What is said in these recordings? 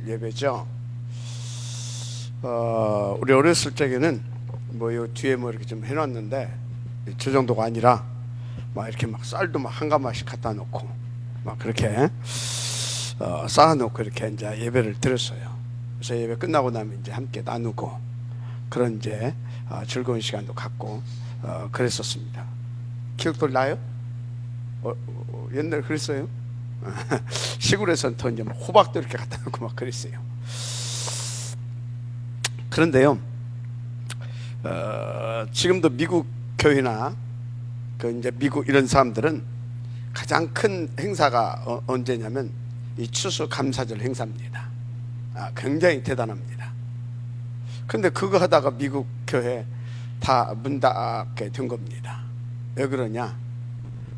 예배죠. 우리 어렸을 적에는 요 뒤에 이렇게 좀 해놨는데 저 정도가 아니라 막 이렇게 막 쌀도 막 한 가마씩 갖다 놓고 막 그렇게 쌓아놓고 이렇게 이제 예배를 드렸어요. 그래서 예배 끝나고 나면 이제 함께 나누고 그런 이제 즐거운 시간도 갖고 그랬었습니다. 기억도 나요? 옛날에 그랬어요? 시골에서는 더 이제 호박도 이렇게 갖다 놓고 막 그랬어요. 그런데요, 지금도 미국 교회나 이제 미국 이런 사람들은 가장 큰 행사가 언제냐면 이 추수감사절 행사입니다. 굉장히 대단합니다. 그런데 그거 하다가 미국 교회 다 문 닫게 된 겁니다. 왜 그러냐?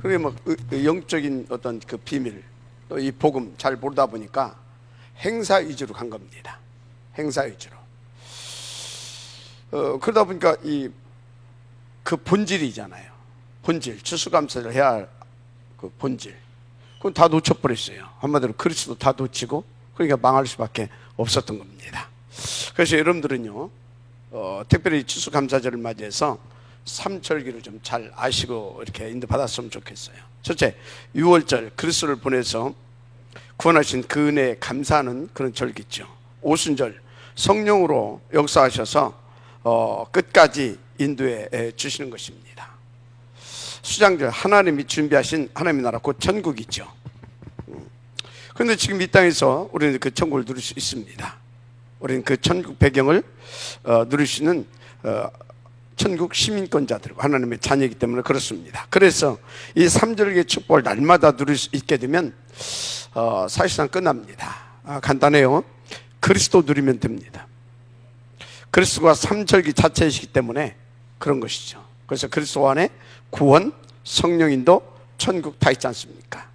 그게 뭐 영적인 어떤 그 비밀 또 이 복음 잘 모르다 보니까 행사 위주로 간 겁니다. 행사 위주로. 그러다 보니까 그 본질이잖아요. 본질, 추수감사를 해야 할 그 본질. 그건 다 놓쳐버렸어요. 한마디로 그리스도 다 놓치고 그러니까 망할 수밖에 없었던 겁니다. 그래서 여러분들은요, 특별히 추수감사절을 맞이해서 삼절기를 좀 잘 아시고 이렇게 인도받았으면 좋겠어요. 첫째, 6월절 그리스도를 보내서 구원하신 그 은혜에 감사하는 그런 절기죠. 오순절 성령으로 역사하셔서 끝까지 인도해 주시는 것입니다. 수장절 하나님이 준비하신 하나님의 나라 곧 천국이죠. 그런데 지금 이 땅에서 우리는 그 천국을 누릴 수 있습니다. 우리는 그 천국 배경을 누릴 수 있는 천국 시민권자들과 하나님의 자녀이기 때문에 그렇습니다. 그래서 이 3절기의 축복을 날마다 누릴 수 있게 되면 사실상 끝납니다. 간단해요. 그리스도 누리면 됩니다. 그리스도가 3절기 자체이시기 때문에 그런 것이죠. 그래서 그리스도 안에 구원, 성령인도, 천국 다 있지 않습니까?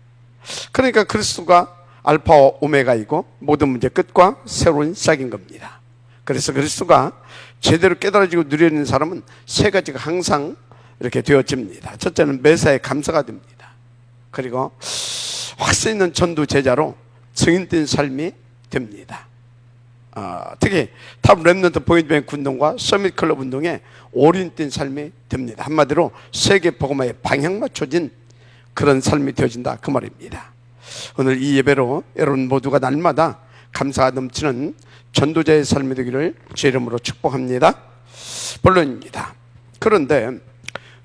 그러니까 그리스도가 알파와 오메가이고 모든 문제의 끝과 새로운 시작인 겁니다. 그래서 그리스도가 제대로 깨달아지고 누리는 사람은 세 가지가 항상 이렇게 되어집니다. 첫째는 매사에 감사가 됩니다. 그리고 확신 있는 전도 제자로 증인된 삶이 됩니다. 특히 탑 랩넌트 보이드뱅크 운동과 서밋 클럽 운동에 올인된 삶이 됩니다. 한마디로 세계 복음화에 방향 맞춰진 그런 삶이 되어진다 그 말입니다. 오늘 이 예배로 여러분 모두가 날마다 감사가 넘치는 전도자의 삶이 되기를 주 이름으로 축복합니다. 본론입니다. 그런데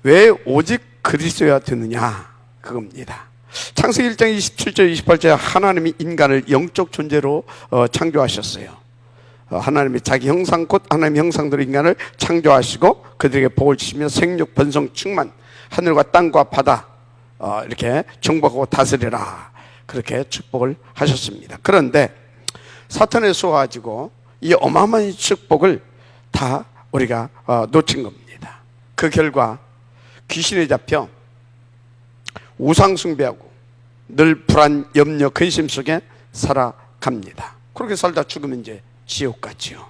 왜 오직 그리스도여야 되느냐 그겁니다. 창세기 1장 27절 28절에 하나님이 인간을 영적 존재로 창조하셨어요. 하나님이 자기 형상 곧 하나님의 형상대로 인간을 창조하시고 그들에게 복을 주시며 생육 번성 충만 하늘과 땅과 바다 이렇게 정복하고 다스리라 그렇게 축복을 하셨습니다. 그런데 사탄에 쏘아가지고 이 어마어마한 축복을 다 우리가 놓친 겁니다. 그 결과 귀신에 잡혀 우상 숭배하고 늘 불안, 염려, 근심 속에 살아갑니다. 그렇게 살다 죽으면 이제 지옥 같지요.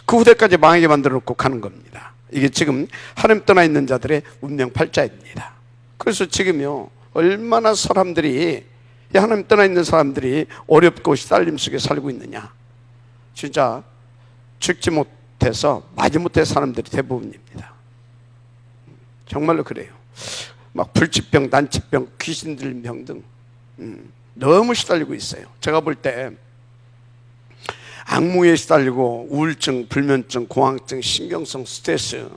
그 후대까지 망하게 만들어 놓고 가는 겁니다. 이게 지금 하나님 떠나 있는 자들의 운명 팔자입니다. 그래서 지금요 얼마나 사람들이 하나님 떠나 있는 사람들이 어렵고 시달림 속에 살고 있느냐. 진짜 죽지 못해서 마지못해 사람들이 대부분입니다. 정말로 그래요. 막 불치병, 난치병, 귀신 들린 병 등 너무 시달리고 있어요. 제가 볼 때 악몽에 시달리고 우울증, 불면증, 공황증, 신경성 스트레스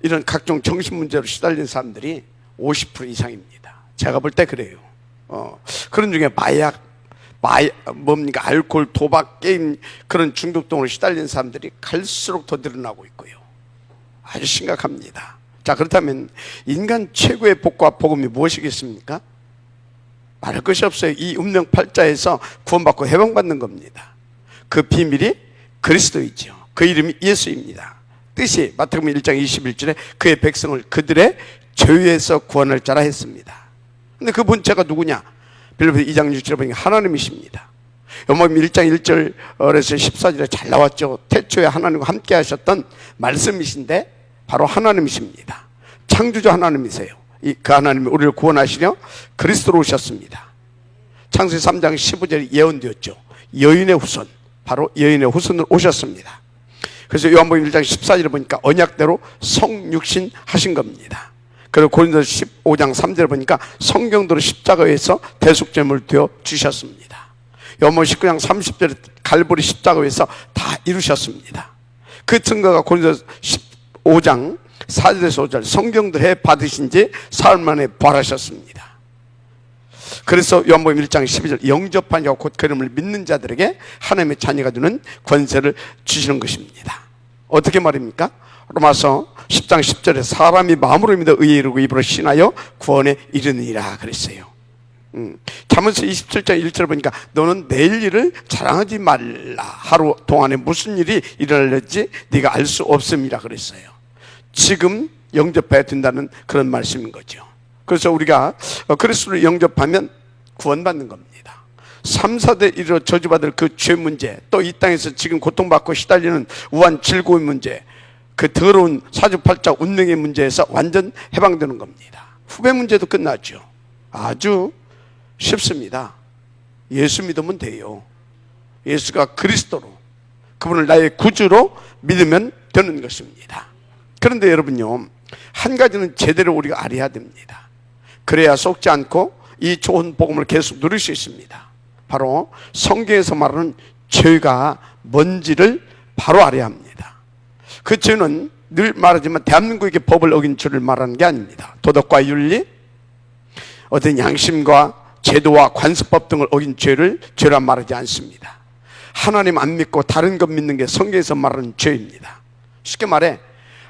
이런 각종 정신문제로 시달린 사람들이 50% 이상입니다. 제가 볼 때 그래요. 그런 중에 마약, 뭡니까? 알코올, 도박, 게임 그런 중독성으로 시달린 사람들이 갈수록 더 늘어나고 있고요. 아주 심각합니다. 자, 그렇다면 인간 최고의 복과 복음이 무엇이겠습니까? 말할 것이 없어요. 이 운명 팔자에서 구원받고 해방받는 겁니다. 그 비밀이 그리스도이죠. 그 이름이 예수입니다. 뜻이 마태복음 1장 21절에 그의 백성을 그들의 죄에서 구원할 자라 했습니다. 근데 그 본체가 누구냐? 빌립보서 2장 6절에 보니까 하나님이십니다. 요마금 1장 1절에서 14절에 잘 나왔죠. 태초에 하나님과 함께 하셨던 말씀이신데 바로 하나님이십니다. 창조주 하나님이세요. 그 하나님이 우리를 구원하시려 그리스도로 오셨습니다. 창세기 3장 15절이 예언되었죠. 여인의 후손, 바로 여인의 후손으로 오셨습니다. 그래서 요한복음 1장 14절에 보니까 언약대로 성육신 하신 겁니다. 그리고 고린도서 15장 3절에 보니까 성경대로 십자가에서 대속제물을 되어 주셨습니다. 요한복음 19장 30절에 갈보리 십자가에서 다 이루셨습니다. 그 증거가 고린도서 15장 4절에서 5절 성경대로 해 받으신 지 사흘 만에 부활하셨습니다. 그래서 요한복음 1장 12절 영접한 자와 곧 그름을 믿는 자들에게 하나님의 자녀가 되는 권세를 주시는 것입니다. 어떻게 말입니까? 로마서 10장 10절에 사람이 마음으로 믿어 의에 이르고 입으로 신하여 구원에 이르느니라 그랬어요. 잠언서 27장 1절에 보니까 너는 내일 일을 자랑하지 말라. 하루 동안에 무슨 일이 일어날지 네가 알 수 없음이라 그랬어요. 지금 영접해야 된다는 그런 말씀인 거죠. 그래서 우리가 그리스도를 영접하면 구원받는 겁니다. 3, 4대 이르러 저주받을 그 죄 문제, 또 이 땅에서 지금 고통받고 시달리는 우한 질고의 문제, 그 더러운 사주팔자 운명의 문제에서 완전 해방되는 겁니다. 후배 문제도 끝났죠. 아주 쉽습니다. 예수 믿으면 돼요. 예수가 그리스도로, 그분을 나의 구주로 믿으면 되는 것입니다. 그런데 여러분요, 한 가지는 제대로 우리가 알아야 됩니다. 그래야 속지 않고 이 좋은 복음을 계속 누릴 수 있습니다. 바로 성경에서 말하는 죄가 뭔지를 바로 알아야 합니다. 그 죄는 늘 말하지만 대한민국의 법을 어긴 죄를 말하는 게 아닙니다. 도덕과 윤리, 어떤 양심과 제도와 관습법 등을 어긴 죄를 죄라 말하지 않습니다. 하나님 안 믿고 다른 것 믿는 게 성경에서 말하는 죄입니다. 쉽게 말해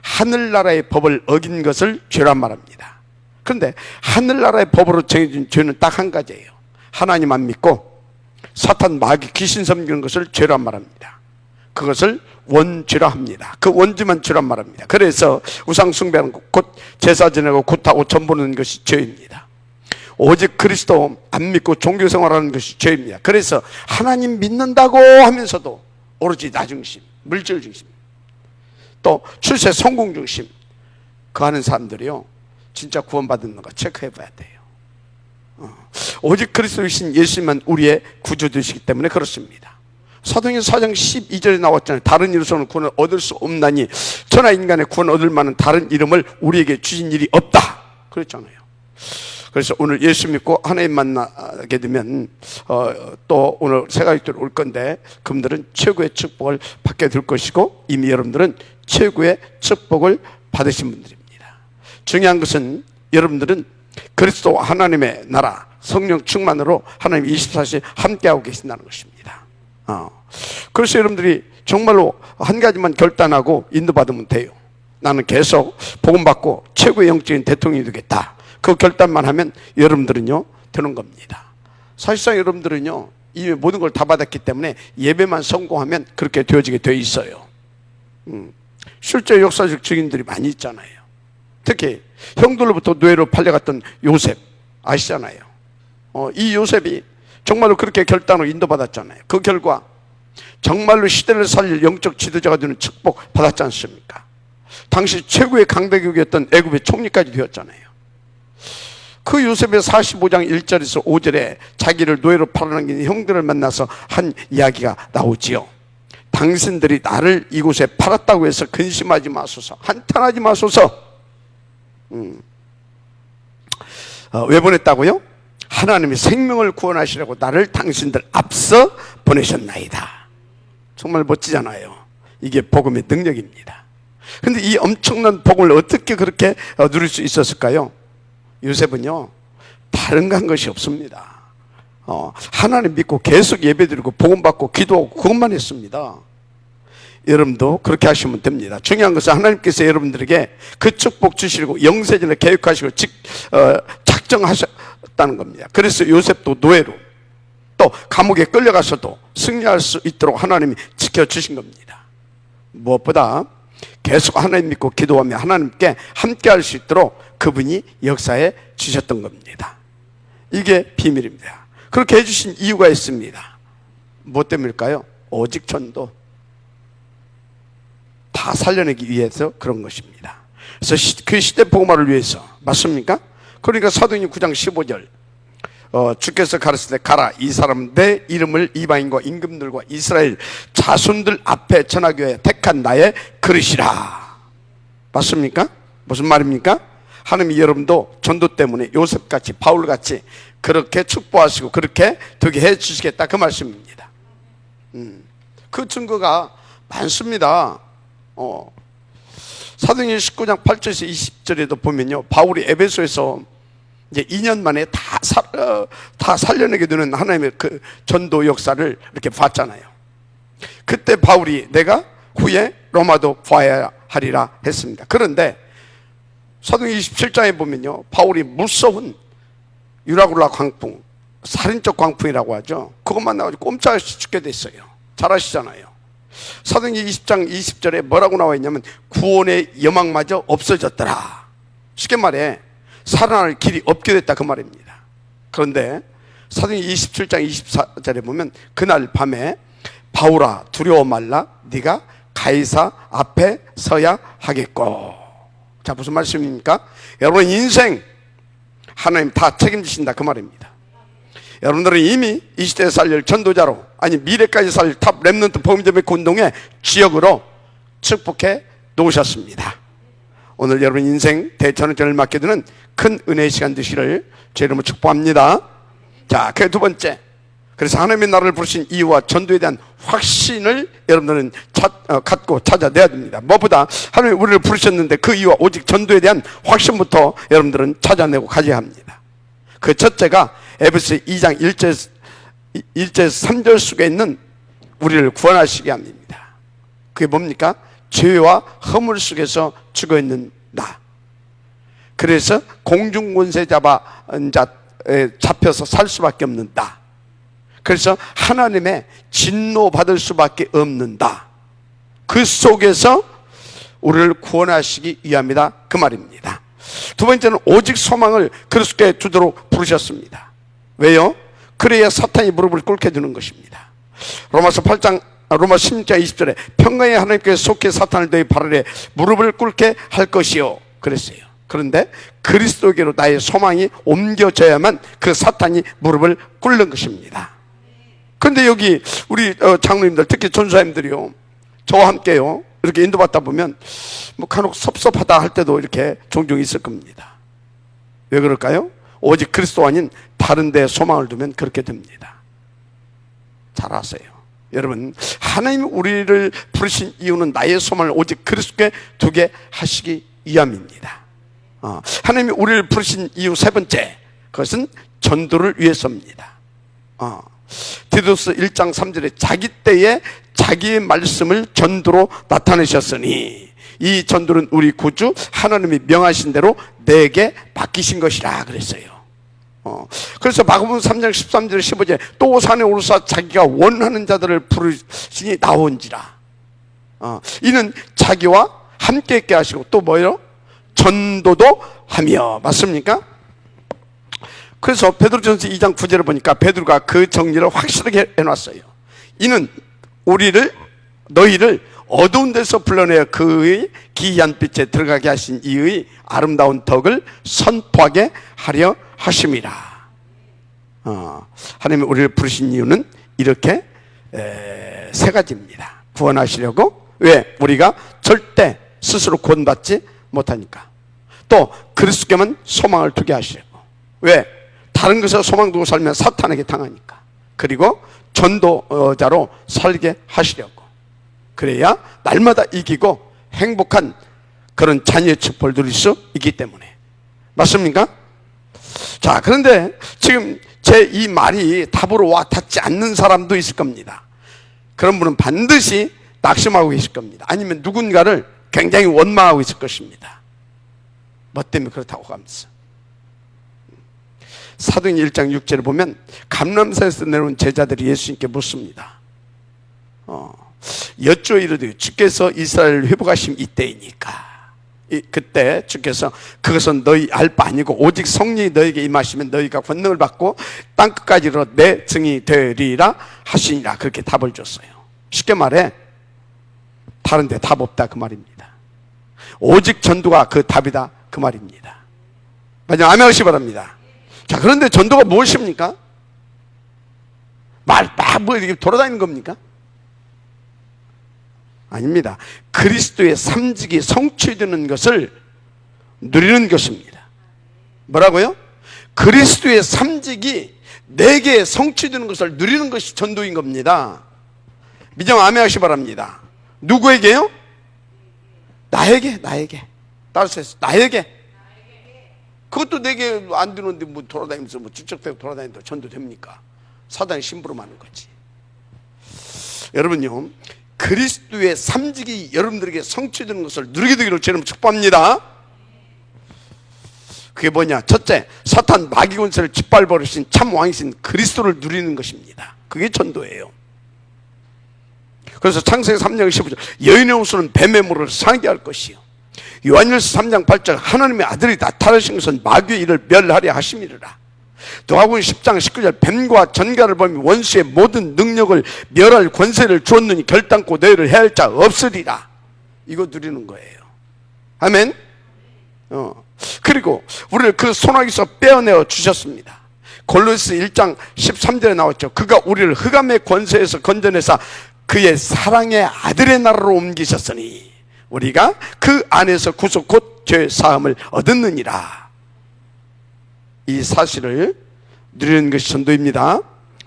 하늘나라의 법을 어긴 것을 죄라 말합니다. 그런데 하늘나라의 법으로 정해진 죄는 딱 한 가지예요. 하나님 안 믿고 사탄 마귀 귀신 섬기는 것을 죄라 말합니다. 그것을 원죄라 합니다. 그 원죄만 죄라 말합니다. 그래서 우상 숭배하는 것, 곧 제사 지내고 굿하고 전 보는 것이 죄입니다. 오직 그리스도 안 믿고 종교생활하는 것이 죄입니다. 그래서 하나님 믿는다고 하면서도 오로지 나중심, 물질 중심, 또 출세 성공 중심 그 하는 사람들이요, 진짜 구원받은 건가 체크해 봐야 돼요. 오직 그리스도이신 예수님만 우리의 구주 되시기 때문에 그렇습니다. 사도행전 4장 12절에 나왔잖아요. 다른 이로서는 구원을 얻을 수 없나니 천하 인간의 구원 얻을 만한 다른 이름을 우리에게 주신 일이 없다 그랬잖아요. 그래서 오늘 예수 믿고 하나님 만나게 되면 또 오늘 새가족들 올 건데 그분들은 최고의 축복을 받게 될 것이고 이미 여러분들은 최고의 축복을 받으신 분들입니다. 중요한 것은 여러분들은 그리스도와 하나님의 나라 성령 충만으로 하나님 24시간 함께하고 계신다는 것입니다. 그래서 여러분들이 정말로 한 가지만 결단하고 인도받으면 돼요. 나는 계속 복음받고 최고의 영적인 대통령이 되겠다. 그 결단만 하면 여러분들은요 되는 겁니다. 사실상 여러분들은요 이미 모든 걸 다 받았기 때문에 예배만 성공하면 그렇게 되어지게 돼 있어요. 실제 역사적 증인들이 많이 있잖아요. 특히 형들로부터 노예로 팔려갔던 요셉 아시잖아요. 이 요셉이 정말로 그렇게 결단으로 인도받았잖아요. 그 결과 정말로 시대를 살릴 영적 지도자가 되는 축복 받았지 않습니까? 당시 최고의 강대국이었던 애굽의 총리까지 되었잖아요. 그 요셉의 45장 1절에서 5절에 자기를 노예로 팔아넘긴 형들을 만나서 한 이야기가 나오지요. 당신들이 나를 이곳에 팔았다고 해서 근심하지 마소서, 한탄하지 마소서. 왜 보냈다고요? 하나님이 생명을 구원하시려고 나를 당신들 앞서 보내셨나이다. 정말 멋지잖아요. 이게 복음의 능력입니다. 그런데 이 엄청난 복음을 어떻게 그렇게 누릴 수 있었을까요? 요셉은요 다른 간 것이 없습니다. 하나님 믿고 계속 예배드리고 복음받고 기도하고 그것만 했습니다. 여러분도 그렇게 하시면 됩니다. 중요한 것은 하나님께서 여러분들에게 그 축복 주시고 영세전에 계획하시고 작정하셨다는 겁니다. 그래서 요셉도 노예로 또 감옥에 끌려가서도 승리할 수 있도록 하나님이 지켜주신 겁니다. 무엇보다 계속 하나님 믿고 기도하며 하나님께 함께 할 수 있도록 그분이 역사에 주셨던 겁니다. 이게 비밀입니다. 그렇게 해주신 이유가 있습니다. 무엇 때문일까요? 오직 전도 다 살려내기 위해서 그런 것입니다. 그래서 그 시대 복음화를 위해서 맞습니까? 그러니까 사도행전 9장 15절 주께서 가르치되 가라, 이 사람은 내 이름을 이방인과 임금들과 이스라엘 자손들 앞에 전하기 위해 택한 나의 그릇이라. 맞습니까? 무슨 말입니까? 하나님이 여러분도 전도 때문에 요셉같이 바울같이 그렇게 축복하시고 그렇게 되게 해주시겠다, 그 말씀입니다. 그 증거가 많습니다. 사도행전 19장 8절에서 20절에도 보면요, 바울이 에베소에서 이제 2년 만에 다 살려내게 되는 하나님의 그 전도 역사를 이렇게 봤잖아요. 그때 바울이 내가 후에 로마도 봐야 하리라 했습니다. 그런데 사도행전 27장에 보면요, 바울이 무서운 유라굴라 광풍, 살인적 광풍이라고 하죠. 그것만 나가지고 꼼짝없이 죽게 됐어요. 잘 아시잖아요. 사도행전 20장 20절에 뭐라고 나와 있냐면 구원의 여망마저 없어졌더라. 쉽게 말해 살아날 길이 없게 됐다, 그 말입니다. 그런데 사도행전 27장 24절에 보면 그날 밤에 바울아 두려워 말라, 네가 가이사 앞에 서야 하겠고. 자, 무슨 말씀입니까? 여러분 인생 하나님 다 책임지신다, 그 말입니다. 여러분들은 이미 이 시대에 살릴 전도자로, 아니 미래까지 살릴 탑 렘넌트 복음제의 운동의 지역으로 축복해 놓으셨습니다. 오늘 여러분 인생 대전을 맡게 되는 큰 은혜의 시간 되시기를 제 이름으로 축복합니다. 자, 그 두 번째, 그래서 하나님의 나라를 부르신 이유와 전도에 대한 확신을 여러분들은 갖고 찾아내야 됩니다. 무엇보다 하나님이 우리를 부르셨는데 그 이유와 오직 전도에 대한 확신부터 여러분들은 찾아내고 가져야 합니다. 그 첫째가 에베소 2장 1절에서 3절 속에 있는 우리를 구원하시게 합니다. 그게 뭡니까? 죄와 허물 속에서 죽어있는 나. 그래서 공중권세 잡혀서 살 수밖에 없는 나. 그래서 하나님의 진노받을 수밖에 없는 나. 그 속에서 우리를 구원하시기 위함이다, 그 말입니다. 두 번째는 오직 소망을 그리스도께 두도록 부르셨습니다. 왜요? 그래야 사탄이 무릎을 꿇게 되는 것입니다. 로마 16장 20절에 평강의 하나님께서 속히 사탄을 너희 발 아래 무릎을 꿇게 할 것이요 그랬어요. 그런데 그리스도께로 나의 소망이 옮겨져야만 그 사탄이 무릎을 꿇는 것입니다. 그런데 여기 우리 장로님들, 특히 전사님들이요, 저와 함께요 이렇게 인도받다 보면 뭐 간혹 섭섭하다 할 때도 이렇게 종종 있을 겁니다. 왜 그럴까요? 오직 그리스도 아닌 다른 데 소망을 두면 그렇게 됩니다. 잘 아세요. 여러분, 하나님이 우리를 부르신 이유는 나의 소망을 오직 그리스도께 두게 하시기 위함입니다. 하나님이 우리를 부르신 이유 세 번째, 그것은 전도를 위해서입니다. 디도스 1장 3절에 자기 때에 자기의 말씀을 전도로 나타내셨으니 이 전도는 우리 구주 하나님이 명하신 대로 내게 맡기신 것이라 그랬어요. 그래서 마가복음 3장 13절 15절에 또 산에 오르사 자기가 원하는 자들을 부르시니 나온지라. 이는 자기와 함께 있게 하시고 또 뭐예요? 전도도 하며. 맞습니까? 그래서 베드로전서 2장 9절을 보니까 베드로가 그 정리를 확실하게 해놨어요. 이는 너희를 어두운 데서 불러내어 그의 기이한 빛에 들어가게 하신 이의 아름다운 덕을 선포하게 하려 하심이라. 하나님이 우리를 부르신 이유는 이렇게 세 가지입니다. 구원하시려고. 왜? 우리가 절대 스스로 구원받지 못하니까. 또 그리스도께만 소망을 두게 하시려고. 왜? 다른 것에 소망 두고 살면 사탄에게 당하니까. 그리고 전도자로 살게 하시려고. 그래야 날마다 이기고 행복한 그런 자녀의 축복을 누릴 수 있기 때문에. 맞습니까? 자, 그런데 지금 제 이 말이 답으로 와 닿지 않는 사람도 있을 겁니다. 그런 분은 반드시 낙심하고 계실 겁니다. 아니면 누군가를 굉장히 원망하고 있을 것입니다. 뭐 때문에 그렇다고 하면서. 사도행전 1장 6절을 보면 감람산에서 내려온 제자들이 예수님께 묻습니다. 여쭈어 이르되 주께서 이스라엘을 회복하심 이때이니까. 그때 주께서 그것은 너희 알 바 아니고 오직 성령이 너에게 임하시면 너희가 권능을 받고 땅끝까지 이르러 내 증이 되리라 하시니라. 그렇게 답을 줬어요. 쉽게 말해 다른 데 답 없다, 그 말입니다. 오직 전도가 그 답이다, 그 말입니다. 맞아요. 아멘 하시기 바랍니다. 자, 그런데 전도가 무엇입니까? 뭐 이렇게 돌아다니는 겁니까? 아닙니다. 그리스도의 삼직이 성취되는 것을 누리는 것입니다. 뭐라고요? 그리스도의 삼직이 내게 성취되는 것을 누리는 것이 전도인 겁니다. 미정 아멘하시 바랍니다. 누구에게요? 나에게. 따라서 나에게. 그것도 내게 안 되는데 뭐 돌아다니면서 뭐 주척대고 돌아다니면서 전도 됩니까? 사단의 심부름 하는 거지. 여러분요, 그리스도의 삼직이 여러분들에게 성취되는 것을 누리게 되기를 주님 축복합니다. 그게 뭐냐? 첫째, 사탄 마귀 권세를 짓밟아버리신 참 왕이신 그리스도를 누리는 것입니다. 그게 전도예요. 그래서 창세기 3장 15절 여인의 홍수는 뱀의 물을 상기할 것이요 요한일서 3장 8절 하나님의 아들이 나타나신 것은 마귀의 일을 멸하려 하심이라. 누가복음 10장 19절 뱀과 전갈을 보며 원수의 모든 능력을 멸할 권세를 주었느니 결단코 너희를 해할 자 없으리라. 이거 누리는 거예요. 아멘. 그리고 우리를 그 소나기에서 빼어내어 주셨습니다. 골로새 1장 13절에 나왔죠. 그가 우리를 흑암의 권세에서 건져내사 그의 사랑의 아들의 나라로 옮기셨으니 우리가 그 안에서 구속 곧 죄 사함을 얻었느니라. 이 사실을 누리는 것이 전도입니다.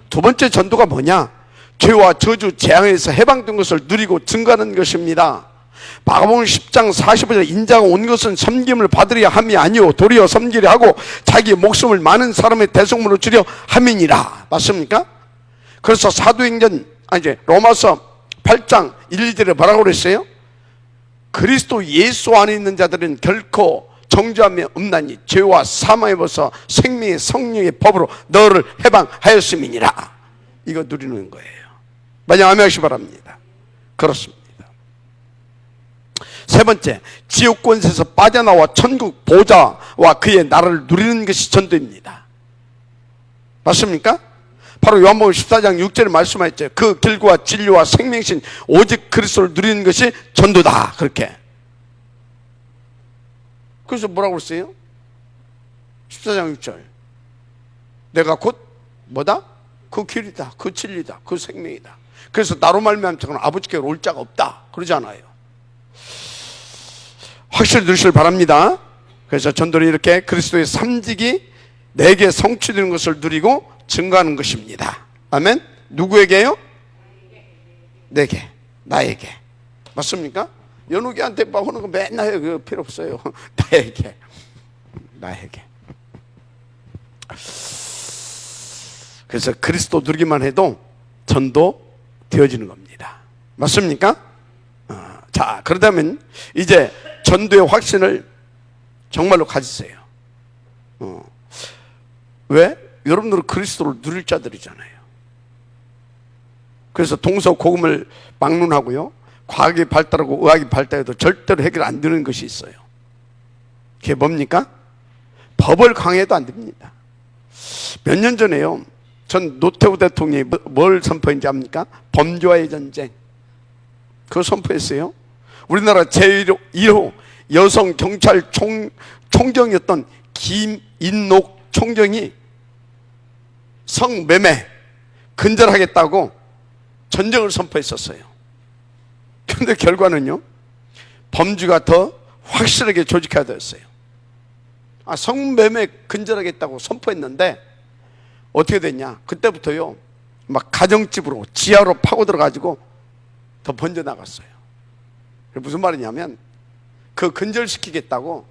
두 번째 전도가 뭐냐? 죄와 저주 재앙에서 해방된 것을 누리고 증거하는 것입니다. 마가복음 10장 45절 인자가 온 것은 섬김을 받으려 함이 아니오 도리어 섬기려 하고 자기 목숨을 많은 사람의 대속물로 주려 함이니라. 맞습니까? 그래서 사도행전 로마서 8장 1, 2절에 뭐라고 그랬어요? 그리스도 예수 안에 있는 자들은 결코 정죄함이 없나니 죄와 사망에 벗어 생명의 성령의 법으로 너를 해방하였음이니라. 이거 누리는 거예요. 만약 아멘하시 바랍니다. 그렇습니다. 세 번째, 지옥 권세에서 빠져나와 천국 보좌와 그의 나라를 누리는 것이 전도입니다. 맞습니까? 바로 요한복음 14장 6절에 말씀하셨죠. 그 길과 진리와 생명신 오직 그리스도를 누리는 것이 전도다. 그렇게. 그래서 뭐라고 그랬어요? 14장 6절 내가 곧 뭐다? 그 길이다, 그 진리다, 그 생명이다. 그래서 나로 말미암자는 아버지께로 올 자가 없다 그러잖아요. 확실히 누리시길 바랍니다. 그래서 전도는 이렇게 그리스도의 삼직이 내게 성취되는 것을 누리고 증거하는 것입니다. 아멘. 누구에게요? 내게, 나에게. 맞습니까? 연우기한테 막 하는 거 맨날 해요. 그거 필요 없어요. 나에게. 그래서 그리스도 누리기만 해도 전도 되어지는 겁니다. 맞습니까? 자, 그러다면 이제 전도의 확신을 정말로 가지세요. 왜? 여러분들은 그리스도를 누릴 자들이잖아요. 그래서 동서고금을 막론하고요, 과학이 발달하고 의학이 발달해도 절대로 해결 안 되는 것이 있어요. 그게 뭡니까? 법을 강해도 안 됩니다. 몇 년 전에요, 전 노태우 대통령이 뭘 선포했는지 압니까? 범죄와의 전쟁. 그거 선포했어요. 우리나라 제1호 여성 경찰 총정이었던 김인옥 총정이 성매매 근절하겠다고 전쟁을 선포했었어요. 그런데 결과는요, 범죄가 더 확실하게 조직해야 되었어요. 성매매 근절하겠다고 선포했는데 어떻게 됐냐? 그때부터요, 막 가정집으로 지하로 파고 들어가지고 더 번져나갔어요. 무슨 말이냐면, 그 근절시키겠다고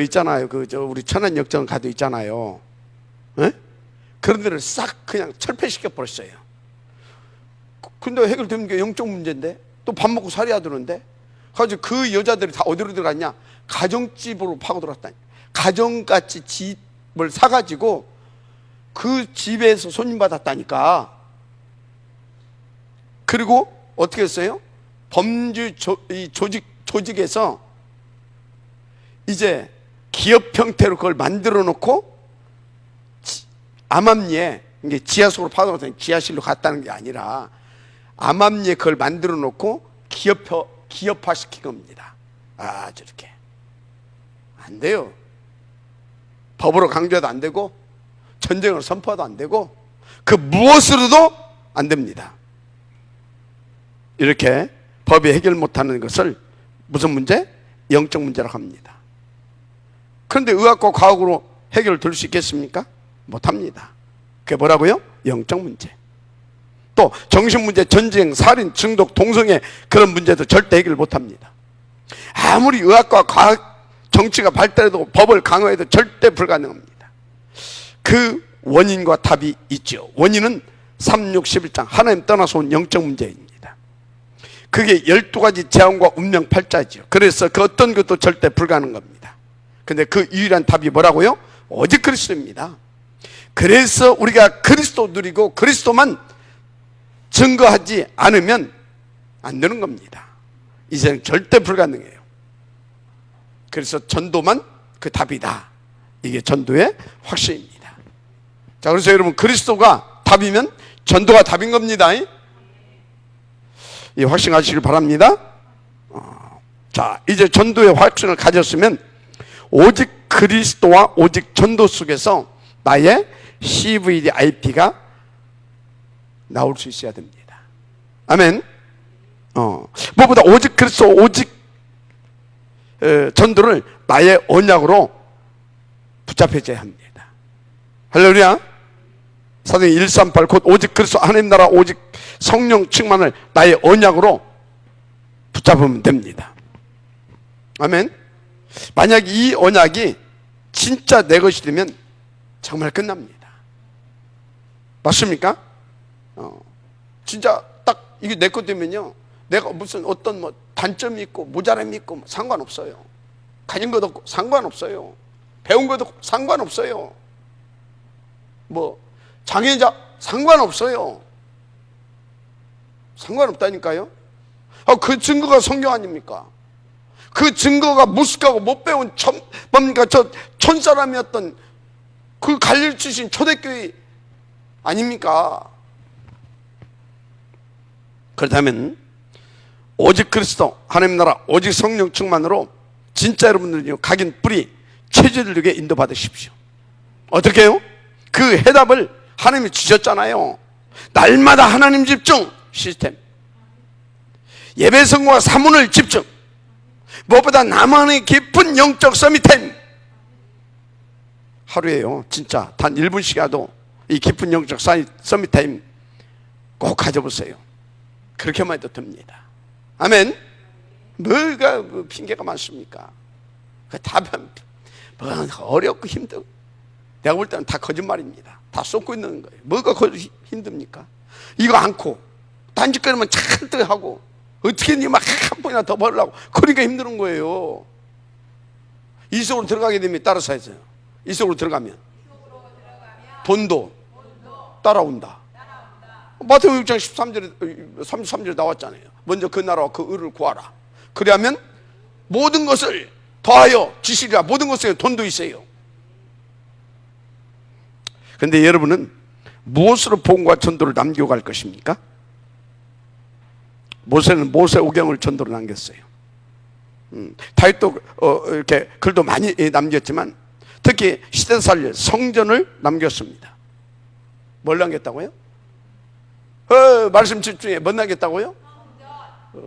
있잖아요. 우리 천안역정 가도 있잖아요. 에? 그런 데를 싹 그냥 철폐시켜 버렸어요. 근데 해결되는 게 영적 문제인데, 또 밥 먹고 살아야 되는데, 그래가지고 그 여자들이 다 어디로 들어갔냐? 가정집으로 파고 들어갔다니. 가정같이 집을 사가지고 그 집에서 손님 받았다니까. 그리고 어떻게 했어요? 범죄 조직에서 이제 기업 형태로 그걸 만들어 놓고 암암리에, 이게 지하속으로 파고들었더니 지하실로 갔다는 게 아니라 암암리에 그걸 만들어 놓고 기업화 시킨 겁니다. 저렇게 안 돼요. 법으로 강조해도 안 되고 전쟁을 선포해도 안 되고 그 무엇으로도 안 됩니다. 이렇게 법이 해결 못하는 것을 무슨 문제? 영적 문제라고 합니다. 그런데 의학과 과학으로 해결될 수 있겠습니까? 못합니다. 그게 뭐라고요? 영적 문제. 또 정신문제, 전쟁, 살인, 중독, 동성애 그런 문제도 절대 해결 못합니다. 아무리 의학과 과학, 정치가 발달해도 법을 강화해도 절대 불가능합니다. 그 원인과 답이 있죠. 원인은 3, 6, 11장 하나님 떠나서 온 영적 문제입니다. 그게 12가지 재앙과 운명 팔자죠. 그래서 그 어떤 것도 절대 불가능한 겁니다. 근데 그 유일한 답이 뭐라고요? 오직 그리스도입니다. 그래서 우리가 그리스도 누리고 그리스도만 증거하지 않으면 안 되는 겁니다. 이제는 절대 불가능해요. 그래서 전도만 그 답이다. 이게 전도의 확신입니다. 자, 그래서 여러분 그리스도가 답이면 전도가 답인 겁니다. 이 확신하시길 바랍니다. 자, 이제 전도의 확신을 가졌으면 오직 그리스도와 오직 전도 속에서 나의 CVDIP가 나올 수 있어야 됩니다. 아멘. 무엇보다 오직 그리스도 오직 전도를 나의 언약으로 붙잡혀야 합니다. 할렐루야. 사도행 138 곧 오직 그리스도 하나님 나라 오직 성령 충만을 나의 언약으로 붙잡으면 됩니다. 아멘. 만약 이 언약이 진짜 내 것이 되면 정말 끝납니다. 맞습니까? 진짜 딱 이게 내 것 되면요, 내가 무슨 어떤 뭐 단점이 있고 모자람이 있고 상관없어요. 가진 것 없고 상관없어요. 배운 것 없고 상관없어요. 뭐 장애자 상관없어요. 상관없다니까요. 그 증거가 성경 아닙니까? 그 증거가 무식하고 못 배운 뭡니까 저 촌사람이었던 그 갈릴 출신 초대교회 아닙니까? 그렇다면 오직 그리스도 하나님 나라 오직 성령 충만으로 진짜 여러분들은요 각인 뿌리 체질력에 인도받으십시오. 어떻게 해요? 그 해답을 하나님이 주셨잖아요. 날마다 하나님 집중 시스템, 예배 성과 사문을 집중, 무엇보다 나만의 깊은 영적 서밋타임. 하루에요 진짜 단 1분씩이라도 이 깊은 영적 서밋타임 꼭 가져보세요. 그렇게만 해도 됩니다. 아멘. 뭐가 핑계가 많습니까? 답은 어렵고 힘들고 내가 볼 때는 다 거짓말입니다. 다 쏟고 있는 거예요. 뭐가 힘듭니까? 이거 않고 딴짓거리만 잔뜩 하고 어떻게 막 한 번이나 더 벌려고 그러니까 힘든 거예요. 이 속으로 들어가게 되면 따라서 해서요. 이 속으로 들어가면 돈도 따라온다. 마태복음 6장 13절에 33절에 나왔잖아요. 먼저 그 나라와 그 의를 구하라. 그리하면 모든 것을 더하여 주시리라. 모든 것에 돈도 있어요. 그런데 여러분은 무엇으로 복음과 전도를 남기고 갈 것입니까? 모세는 모세오경을 전도로 남겼어요. 다윗도 이렇게 글도 많이 남겼지만 특히 시대살릴 성전을 남겼습니다. 뭘 남겼다고요? 말씀 집중해. 뭘 남겼다고요?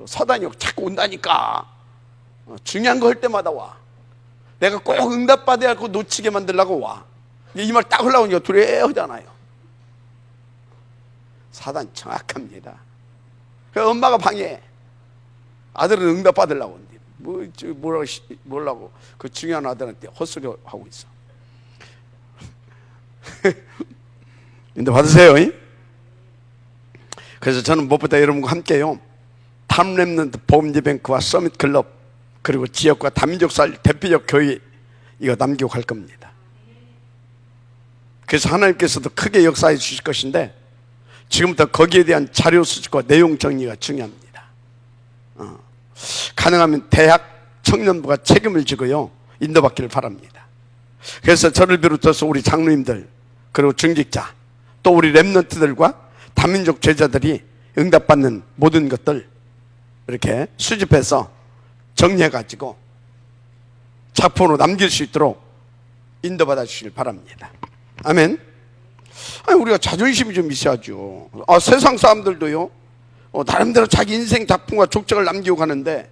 사단이 자꾸 온다니까. 중요한 거 할 때마다 와. 내가 꼭 응답받아야 할 거 놓치게 만들려고 와. 이 말 딱 흘러오니까 두려워하잖아요. 사단 정확합니다. 엄마가 방해해. 아들은 응답받으려고 하는데 뭐라고 그 중요한 아들한테 헛소리 하고 있어. 인도 받으세요. 그래서 저는 무엇보다 여러분과 함께요 탑랩런트 보험예뱅크와 서밋 클럽 그리고 지역과 다민족 살 대표적 교회 이거 남기고 갈 겁니다. 그래서 하나님께서도 크게 역사해 주실 것인데 지금부터 거기에 대한 자료 수집과 내용 정리가 중요합니다. 가능하면 대학 청년부가 책임을 지고요 인도받기를 바랍니다. 그래서 저를 비롯해서 우리 장로님들 그리고 중직자 또 우리 랩런트들과 다민족 제자들이 응답받는 모든 것들 이렇게 수집해서 정리해가지고 작품으로 남길 수 있도록 인도받아 주시길 바랍니다. 아멘. 아니, 우리가 자존심이 좀 있어야죠. 세상 사람들도요, 나름대로 자기 인생 작품과 족적을 남기고 가는데,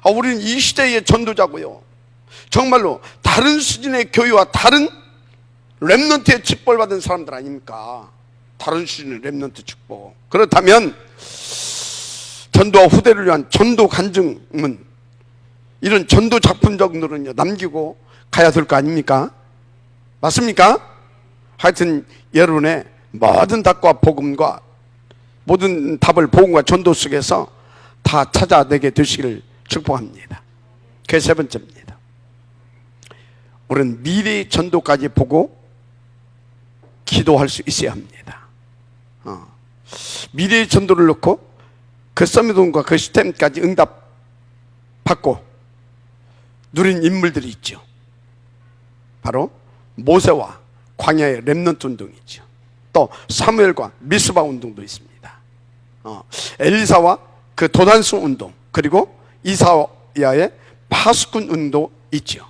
우리는 이 시대의 전도자고요, 정말로 다른 수준의 교회와 다른 렘넌트의 축복을 받은 사람들 아닙니까? 다른 수준의 렘넌트 축복. 그렇다면 전도와 후대를 위한 전도 간증은, 이런 전도 작품 정도는요 남기고 가야 될 거 아닙니까? 맞습니까? 하여튼 여러분의 모든 답과 복음과 모든 답을 복음과 전도 속에서 다 찾아내게 되시기를 축복합니다. 그게 세 번째입니다. 우리는 미래의 전도까지 보고 기도할 수 있어야 합니다. 미래의 전도를 놓고 그 서밋홈과 그 시스템까지 응답받고 누린 인물들이 있죠. 바로 모세와 광야의 렘넌트 운동이죠. 또 사무엘과 미스바 운동도 있습니다. 엘리사와 그 도단수 운동, 그리고 이사야의 파수꾼 운동도 있죠.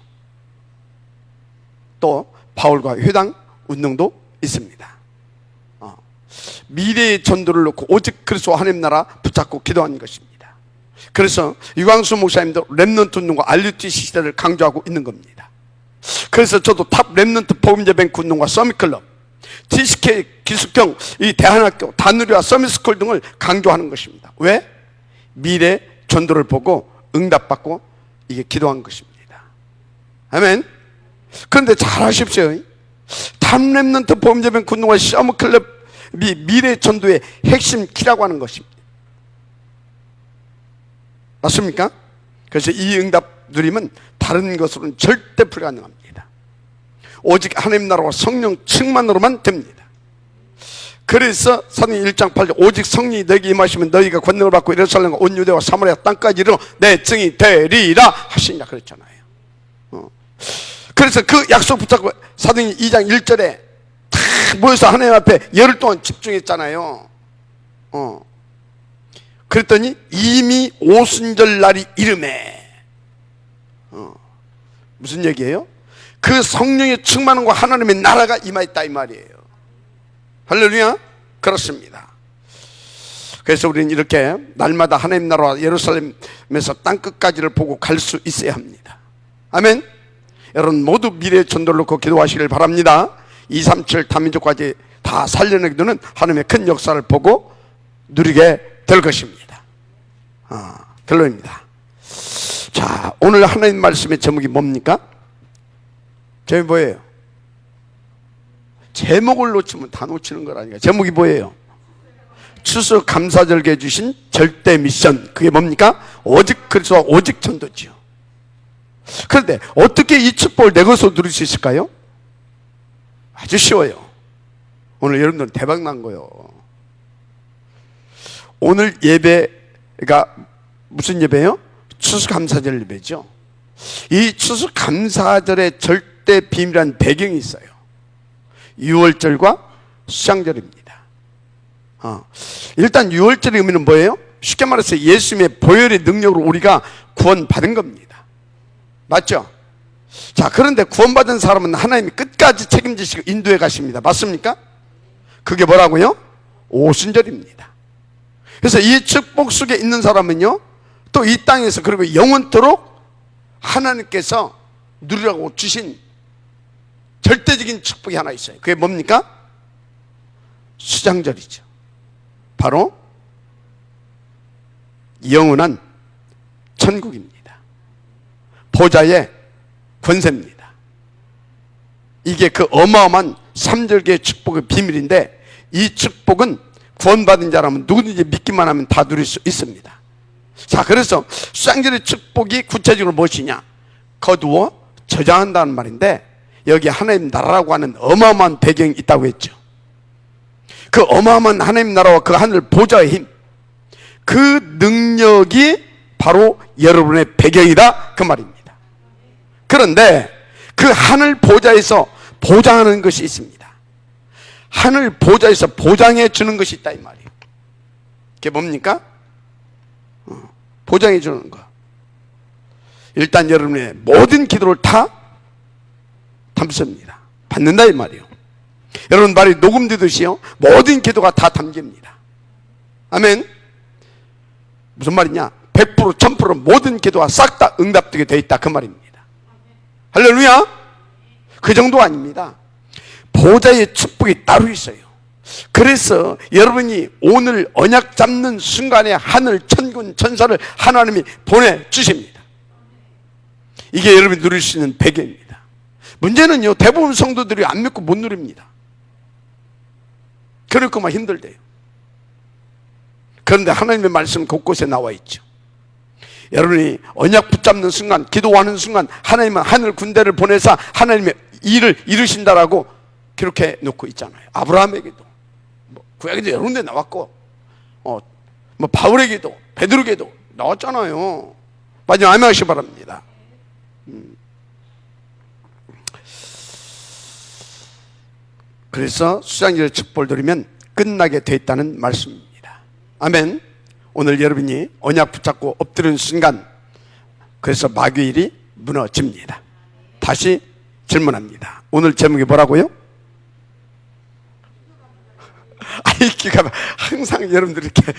또 바울과 회당 운동도 있습니다. 미래의 전도를 놓고 오직 그리스도 하나님 나라 붙잡고 기도하는 것입니다. 그래서 유광수 목사님도 렘넌트 운동과 RUTC 시대를 강조하고 있는 겁니다. 그래서 저도 탑 렘넌트 복음제뱅크 운동과 서밋클럽, TCK 기숙경, 이 대한학교, 다누리와 서밋스쿨 등을 강조하는 것입니다. 왜? 미래 전도를 보고 응답받고 이게 기도한 것입니다. 아멘. 그런데 잘 아십시오. 탑 렘넌트 복음제뱅크 운동과 서밋클럽이 미래 전도의 핵심 키라고 하는 것입니다. 맞습니까? 그래서 이 응답 누림은 다른 것으로는 절대 불가능합니다. 오직 하나님 나라와 성령 충만으로만 됩니다. 그래서 사도행전 1장 8절, 오직 성령이 너에게 임하시면 너희가 권능을 받고 예루살렘과 온 유대와 사마리아 땅까지 이르러 내 증이 되리라 하시니라 그랬잖아요. 그래서 그 약속 붙잡고 사도행전 2장 1절에 다 모여서 하나님 앞에 열흘 동안 집중했잖아요. 그랬더니 이미 오순절 날이 이르매. 무슨 얘기예요? 그 성령의 충만함과 하나님의 나라가 임하였다 이 말이에요. 할렐루야. 그렇습니다. 그래서 우리는 이렇게 날마다 하나님 나라와 예루살렘에서 땅끝까지를 보고 갈 수 있어야 합니다. 아멘. 여러분 모두 미래의 전도를 놓고 기도하시길 바랍니다. 237 다민족까지 다 살려내게 되는 하나님의 큰 역사를 보고 누리게 될 것입니다. 결론입니다. 자, 오늘 하나님 말씀의 제목이 뭡니까? 제목이 뭐예요? 제목을 놓치면 다 놓치는 거라니까. 제목이 뭐예요? 추수감사절기에 주신 절대 미션. 그게 뭡니까? 오직 그리스도와 오직 전도지요. 그런데 어떻게 이 축복을 내 것으로 누릴 수 있을까요? 아주 쉬워요. 오늘 여러분들 대박 난 거예요. 오늘 예배가 무슨 예배예요? 추수감사절 예배죠. 이 추수감사절의 절대 비밀한 배경이 있어요. 유월절과 수장절입니다. 일단 유월절의 의미는 뭐예요? 쉽게 말해서 예수님의 보혈의 능력으로 우리가 구원받은 겁니다. 맞죠? 자, 그런데 구원받은 사람은 하나님이 끝까지 책임지시고 인도해 가십니다. 맞습니까? 그게 뭐라고요? 오순절입니다. 그래서 이 축복 속에 있는 사람은요, 또 이 땅에서 그리고 영원토록 하나님께서 누리라고 주신 절대적인 축복이 하나 있어요. 그게 뭡니까? 수장절이죠. 바로 영원한 천국입니다. 보좌의 권세입니다. 이게 그 어마어마한 3절기의 축복의 비밀인데, 이 축복은 구원받은 자라면 누구든지 믿기만 하면 다 누릴 수 있습니다. 자, 그래서 수장절의 축복이 구체적으로 무엇이냐? 거두어 저장한다는 말인데, 여기 하나님 나라라고 하는 어마어마한 배경이 있다고 했죠. 그 어마어마한 하나님 나라와 그 하늘 보좌의 힘, 그 능력이 바로 여러분의 배경이다 그 말입니다. 그런데 그 하늘 보좌에서 보장하는 것이 있습니다. 하늘 보좌에서 보장해 주는 것이 있다 이 말이에요. 그게 뭡니까? 보장해 주는 거. 일단 여러분의 모든 기도를 다 담습니다. 받는다 이 말이요. 여러분 말이 녹음되듯이요, 모든 기도가 다 담깁니다. 아멘. 무슨 말이냐? 100% 1000% 모든 기도가 싹 다 응답되게 되어 있다 그 말입니다. 할렐루야. 그 정도 아닙니다. 보좌의 축복이 따로 있어요. 그래서 여러분이 오늘 언약 잡는 순간에 하늘 천군 천사를 하나님이 보내주십니다. 이게 여러분이 누릴 수 있는 배경입니다. 문제는요, 대부분 성도들이 안 믿고 못 누립니다. 그러니까만 힘들대요. 그런데 하나님의 말씀 곳곳에 나와 있죠. 여러분이 언약 붙잡는 순간, 기도하는 순간 하나님은 하늘 군대를 보내서 하나님의 일을 이루신다라고 기록해 놓고 있잖아요. 아브라함에게도, 구약에도 여러 군데 나왔고, 바울에게도, 베드로에게도 나왔잖아요. 마지막 아멘 하시기 바랍니다. 그래서 수장절의 축복을 누리면 끝나게 돼 있다는 말씀입니다. 아멘. 오늘 여러분이 언약 붙잡고 엎드리는 순간, 그래서 마귀의 일이 무너집니다. 다시 질문합니다. 오늘 제목이 뭐라고요? 기가 항상 여러분들 이렇게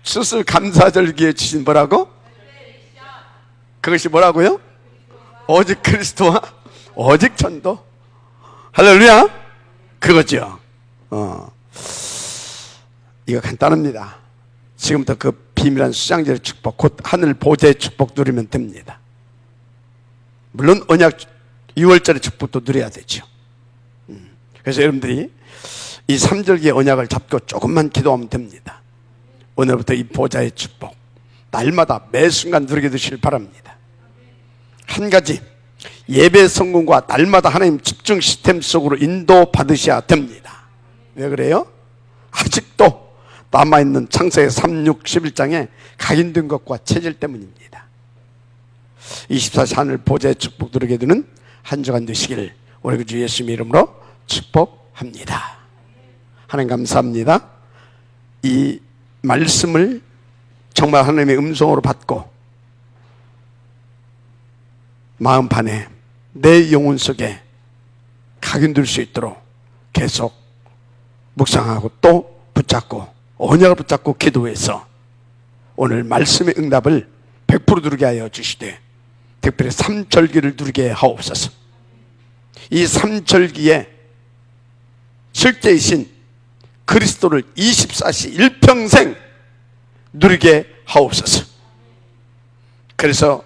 추수감사절기에 주신 뭐라고? 그것이 뭐라고요? 오직 그리스도와 오직 전도. 할렐루야. 그거죠. 이거 간단합니다. 지금부터 그 비밀한 수장절의 축복, 곧 하늘 보좌의 축복 누리면 됩니다. 물론 언약 6월절의 축복도 누려야 되죠. 그래서 여러분들이 이 3절기의 언약을 잡고 조금만 기도하면 됩니다. 오늘부터 이 보좌의 축복 날마다 매 순간 누리게 되시길 바랍니다. 한 가지, 예배 성공과 날마다 하나님 집중 시스템 속으로 인도받으셔야 됩니다. 왜 그래요? 아직도 남아있는 창세기 3, 6, 11장에 각인된 것과 체질 때문입니다. 24시 하늘 보좌의 축복 누리게 되는 한 주간 되시길 우리 주 예수님의 이름으로 축복합니다. 하나님 감사합니다. 이 말씀을 정말 하나님의 음성으로 받고 마음판에 내 영혼 속에 각인될 수 있도록 계속 묵상하고 또 붙잡고 언약을 붙잡고 기도해서 오늘 말씀의 응답을 100% 누리게 하여 주시되 특별히 삼절기를 누리게 하옵소서. 이 삼절기에 실제이신 그리스도를 24시 일평생 누리게 하옵소서. 그래서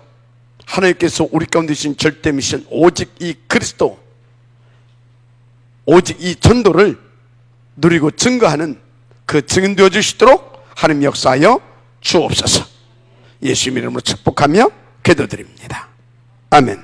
하나님께서 우리 가운데 계신 절대 미션, 오직 이 그리스도, 오직 이 전도를 누리고 증거하는 그 증인 되어 주시도록 하나님 역사하여 주옵소서. 예수님 이름으로 축복하며 기도드립니다. 아멘.